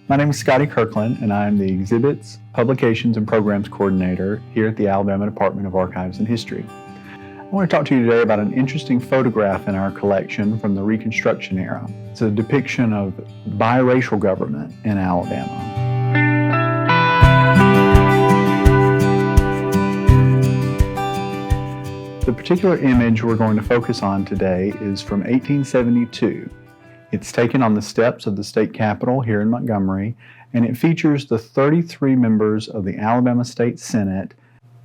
My name is Scotty Kirkland, and I am the Exhibits, Publications, and Programs Coordinator here at the Alabama Department of Archives and History. I want to talk to you today about an interesting photograph in our collection from the Reconstruction era. It's a depiction of biracial government in Alabama. The particular image we're going to focus on today is from 1872. It's taken on the steps of the state capitol here in Montgomery, and it features the 33 members of the Alabama State Senate.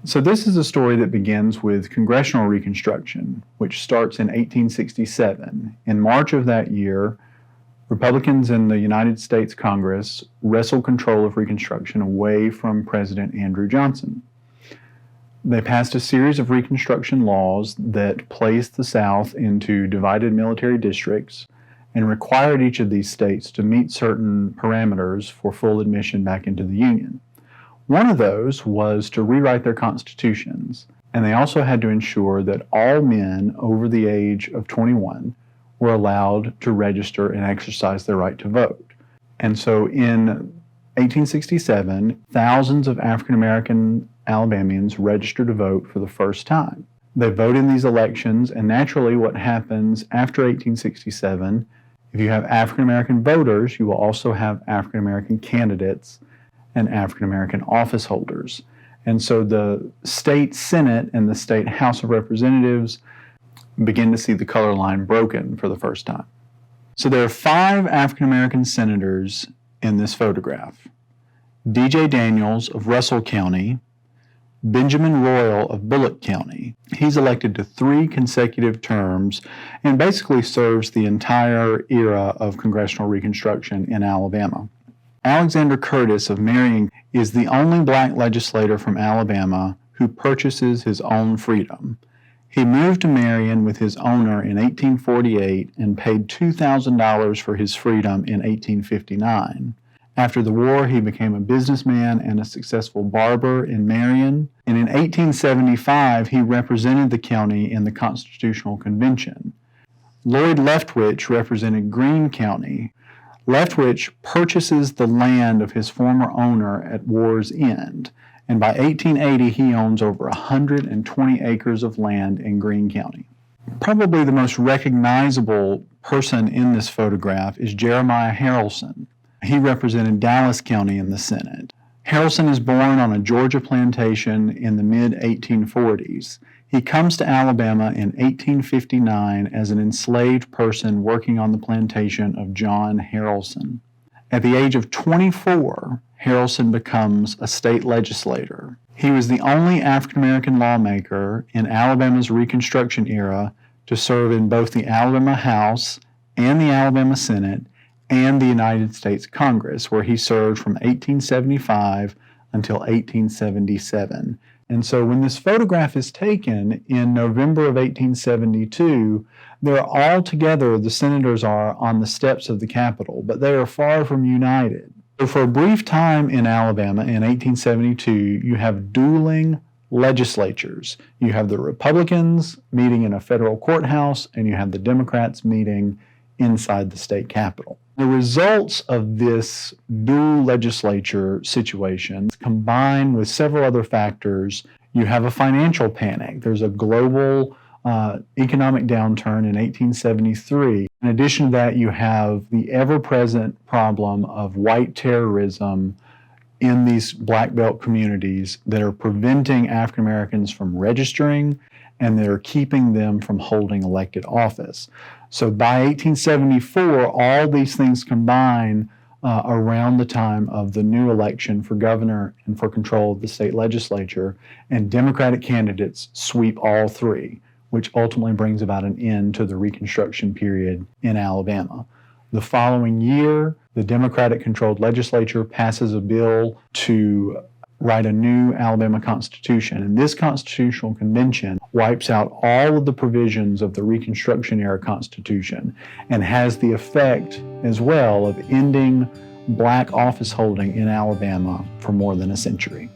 So this is a story that begins with Congressional Reconstruction, which starts in 1867. In March of that year, Republicans in the United States Congress wrestled control of Reconstruction away from President Andrew Johnson. They passed a series of Reconstruction laws that placed the South into divided military districts and required each of these states to meet certain parameters for full admission back into the Union. One of those was to rewrite their constitutions, and they also had to ensure that all men over the age of 21 were allowed to register and exercise their right to vote. And so in 1867, thousands of African American Alabamians registered to vote for the first time. They vote in these elections, and naturally what happens after 1867, if you have African American voters, you will also have African American candidates and African American office holders. And so the state Senate and the state House of Representatives begin to see the color line broken for the first time. So there are 5 African American senators in this photograph. D.J. Daniels of Russell County, Benjamin Royal of Bullock County. He's elected to 3 consecutive terms and basically serves the entire era of Congressional Reconstruction in Alabama. Alexander Curtis of Marion is the only black legislator from Alabama who purchases his own freedom. He moved to Marion with his owner in 1848 and paid $2,000 for his freedom in 1859. After the war, he became a businessman and a successful barber in Marion, and in 1875, he represented the county in the Constitutional Convention. Lloyd Leftwich represented Greene County. Leftwich purchases the land of his former owner at war's end, and by 1880, he owns over 120 acres of land in Greene County. Probably the most recognizable person in this photograph is Jeremiah Harrelson. He represented Dallas County in the Senate. Harrelson is born on a Georgia plantation in the mid-1840s. He comes to Alabama in 1859 as an enslaved person working on the plantation of John Harrelson. At the age of 24, Harrelson becomes a state legislator. He was the only African-American lawmaker in Alabama's Reconstruction era to serve in both the Alabama House and the Alabama Senate and the United States Congress, where he served from 1875 until 1877. And so when this photograph is taken in November of 1872, they're all together, the senators are on the steps of the Capitol, but they are far from united. So for a brief time in Alabama in 1872, you have dueling legislatures. You have the Republicans meeting in a federal courthouse, and you have the Democrats meeting inside the state capitol. The results of this dual legislature situation, combined with several other factors, you have a financial panic. There's a global economic downturn in 1873. In addition to that, you have the ever-present problem of white terrorism in these black belt communities that are preventing African Americans from registering, and they're keeping them from holding elected office. So by 1874, all these things combine around the time of the new election for governor and for control of the state legislature, and Democratic candidates sweep all 3, which ultimately brings about an end to the Reconstruction period in Alabama. The following year, the Democratic-controlled legislature passes a bill to write a new Alabama Constitution, and this Constitutional Convention wipes out all of the provisions of the Reconstruction-era Constitution and has the effect as well of ending black office holding in Alabama for more than a century.